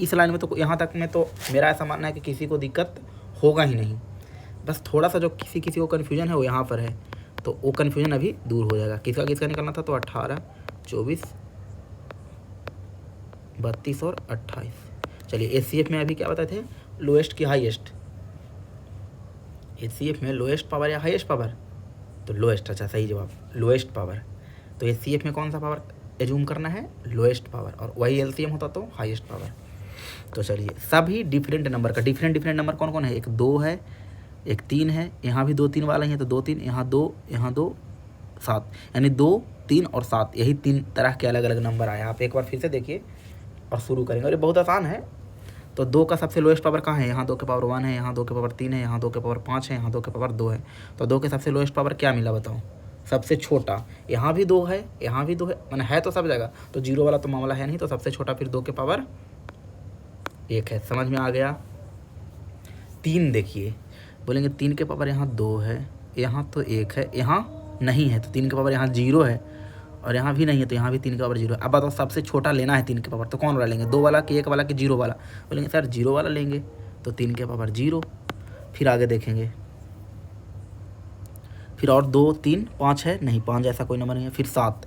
इस लाइन में तो यहाँ तक में तो मेरा ऐसा मानना है कि किसी को दिक्कत होगा ही नहीं। बस थोड़ा सा जो किसी को कन्फ्यूजन है वो यहाँ पर है, तो वो कन्फ्यूजन अभी दूर हो जाएगा। किसका निकलना था, तो 18, 24, 32 और 28। चलिए HCF में अभी क्या बताए थे, लोएस्ट की हाईएस्ट। HCF में लोएस्ट पावर या हाईएस्ट पावर, तो लोएस्ट। अच्छा सही जवाब, लोएस्ट पावर। तो HCF में कौन सा पावर एज्यूम करना है, लोएस्ट पावर, और वही LCM होता तो हाईएस्ट पावर। तो चलिए सभी डिफरेंट नंबर का डिफरेंट नंबर कौन कौन है, एक 2 है, एक 3 है, यहाँ भी 2 3 वाला ही है, तो 2 3, यहाँ 2 7, यानी 2 3 और 7, यही 3 तरह के अलग अलग नंबर आए। आप एक बार फिर से देखिए और शुरू करेंगे, और ये बहुत आसान है। तो 2 का सबसे लोएस्ट पावर कहाँ है, यहाँ 2 के पावर 1 है, यहाँ 2 के पावर 3 है, यहाँ 2 के पावर 5 है, यहाँ 2 के पावर 2 है। तो 2 के सबसे लोएस्ट पावर क्या मिला बताओ, सबसे छोटा। यहाँ भी 2 है, यहाँ भी 2 है, मैंने है तो सब जगह, तो 0 वाला तो मामला है नहीं, तो सबसे छोटा फिर 2 के पावर 1 है। समझ में आ गया। 3 देखिए, बोलेंगे 3 के पावर यहाँ 2 है, यहाँ तो 1 है, यहाँ नहीं है, तो 3 के पावर यहाँ 0 है, और यहाँ भी नहीं है, तो यहाँ भी 3 के पावर 0 है। अब बताओ सबसे छोटा लेना है 3 के पावर, तो कौन वाला लेंगे, 2 वाला कि 1 वाला कि 0 वाला। बोलेंगे सर 0 वाला लेंगे, तो 3 के पावर 0। फिर आगे देखेंगे, फिर और 2 3 5 है, नहीं 5 जैसा कोई नंबर नहीं है। फिर 7,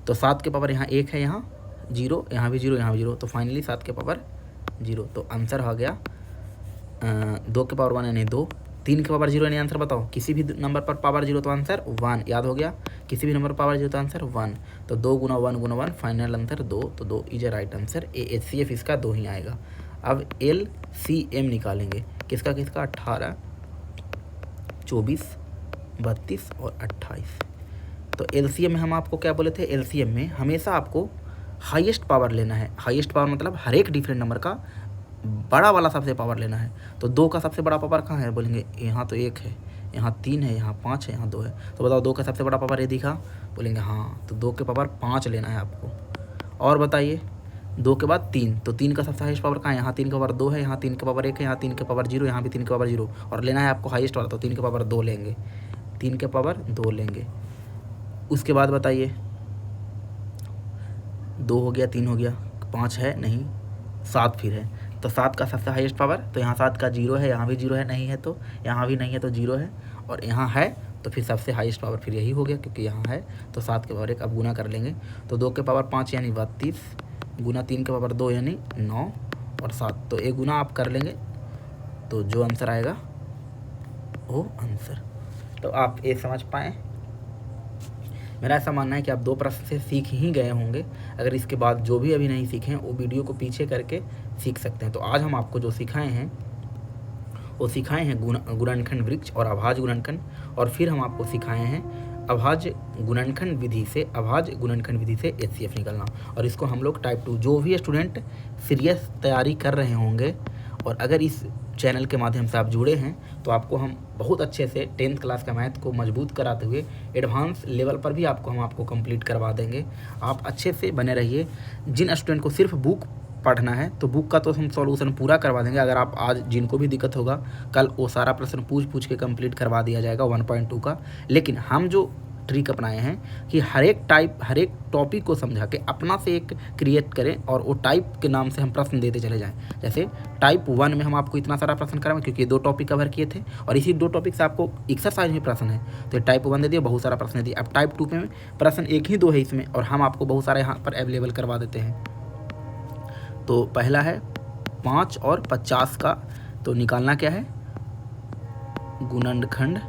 तो 7 के पावर यहाँ 1 है, यहाँ 0, यहाँ भी 0, यहाँ भी 0, तो फाइनली 7 के पावर 0। तो आंसर आ गया 2 के पावर 1 यानी 2, 3 के पावर 0 यानी आंसर बताओ, किसी भी नंबर पर पावर 0 तो आंसर 1, याद हो गया, किसी भी नंबर पर पावर 0 तो आंसर 1। तो 2 गुना 1 गुना 1, फाइनल आंसर 2, तो 2 is a right answer. HCF इसका 2 ही आएगा। अब LCM निकालेंगे, किसका 18, 24, 32 और 28। तो LCM में हम आपको क्या बोले थे, LCM में हमेशा आपको हाईएस्ट पावर लेना है। हाईएस्ट पावर मतलब हर एक डिफरेंट नंबर का बड़ा वाला सबसे पावर लेना है। तो 2 का सबसे बड़ा पावर कहाँ है, बोलेंगे यहाँ तो 1 है, यहाँ 3 है, यहाँ 5 है, यहाँ 2 है। तो बताओ 2 का सबसे बड़ा पावर ये दिखा, बोलेंगे हाँ, तो 2 के पावर 5 लेना है आपको। और बताइए 2 के बाद 3, तो 3 का सबसे हाईएस्ट पावर कहाँ है, यहाँ 3 के पावर 2 है, यहाँ 3 के पावर 1 है, यहाँ 3 के पावर 0, यहाँ भी 3 के पावर 0, और लेना है आपको हाईएस्ट वाला, तो 3 के पावर 2 लेंगे, 3 के पावर 2 लेंगे। उसके बाद बताइए 2 हो गया, 3 हो गया, 5 है नहीं, 7 फिर है, तो 7 का सबसे हाईएस्ट पावर, तो यहाँ 7 का 0 है, यहाँ भी 0 है, नहीं है तो यहाँ भी नहीं है, तो 0 है, और यहाँ है तो फिर सबसे हाईएस्ट पावर फिर यही हो गया, क्योंकि यहाँ है, तो 7 के पावर 1 अब गुना कर लेंगे, तो 2 के पावर 5 यानी 32 गुना 3 के पावर 2 यानी 9 और 7, तो एक गुना आप कर लेंगे, तो जो आंसर आएगा वो आंसर। तो आप ये समझ पाएँ। मेरा ऐसा मानना है कि आप 2 प्रश्न से सीख ही गए होंगे। अगर इसके बाद जो भी अभी नहीं सीखे हैं वो वीडियो को पीछे करके सीख सकते हैं। तो आज हम आपको जो सिखाए हैं वो सिखाए हैं गुणनखंड वृक्ष और अभाज्य गुणनखंड, और फिर हम आपको सिखाए हैं अभाज्य गुणनखंड विधि से HCF निकलना। और इसको हम लोग टाइप 2 जो भी स्टूडेंट सीरियस तैयारी कर रहे होंगे, और अगर इस चैनल के माध्यम से आप जुड़े हैं, तो आपको हम बहुत अच्छे से 10th क्लास का मैथ को मजबूत कराते हुए एडवांस लेवल पर भी हम आपको कंप्लीट करवा देंगे। आप अच्छे से बने रहिए। जिन स्टूडेंट को सिर्फ बुक पढ़ना है, तो बुक का तो हम सॉल्यूशन पूरा करवा देंगे। अगर आप आज जिनको भी दिक्कत होगा, कल वो सारा प्रश्न पूछ के कंप्लीट करवा दिया जाएगा 1.2 का। लेकिन हम जो ट्रिक अपनाए हैं कि हर एक टॉपिक को समझा के अपना से एक क्रिएट करें, और वो टाइप के नाम से हम प्रश्न देते चले जाएं। जैसे टाइप 1 में हम आपको इतना सारा प्रश्न कराएंगे, क्योंकि 2 टॉपिक कवर किए थे, और इसी 2 टॉपिक से आपको एक्सरसाइज में प्रश्न है, तो टाइप 1 दे दिया, बहुत सारा प्रश्न दे दिया। अब टाइप 2 में प्रश्न 1 ही 2 है इसमें, और हम आपको बहुत सारे यहाँ पर अवेलेबल करवा देते हैं। तो पहला है 5 और 50 का तो निकालना क्या है, गुणनखंड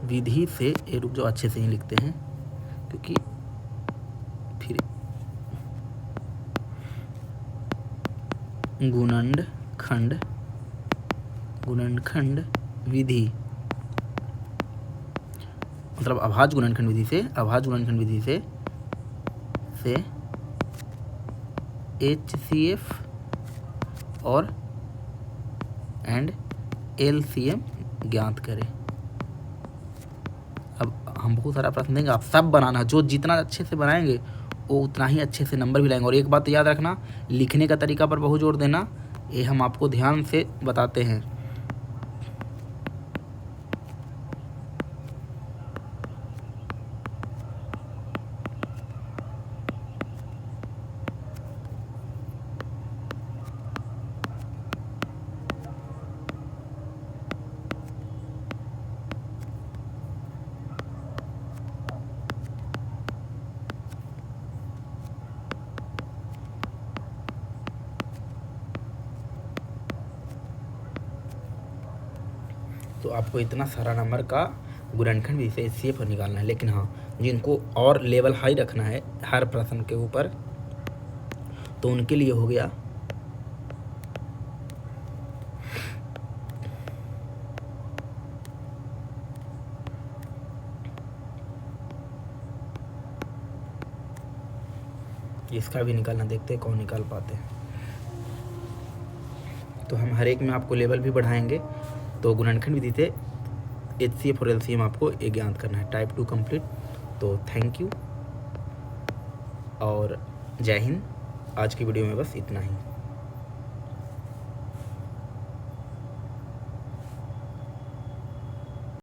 विधि से, ये रुक जाओ अच्छे से ही लिखते हैं क्योंकि फिर गुणनखंड विधि मतलब अभाज्य गुणनखंड विधि से HCF और एंड LCM ज्ञात करें। अब हम बहुत सारा प्रश्न देंगे, आप सब बनाना, जो जितना अच्छे से बनाएंगे वो उतना ही अच्छे से नंबर भी लाएंगे। और एक बात याद रखना, लिखने का तरीका पर बहुत जोर देना, ये हम आपको ध्यान से बताते हैं। तो आपको इतना सारा नंबर का गुणनखंड विधि से HCF निकालना है। लेकिन हाँ, जिनको और लेवल हाई रखना है हर प्रश्न के ऊपर, तो उनके लिए हो गया इसका भी निकालना, देखते हैं कौन निकाल पाते हैं। तो हम हर एक में आपको लेवल भी बढ़ाएंगे। तो गुणनखंड विधि से HCF और LCM आपको ये ज्ञात करना है। Type 2 complete. तो थैंक यू और जय हिंद। आज की वीडियो में बस इतना ही।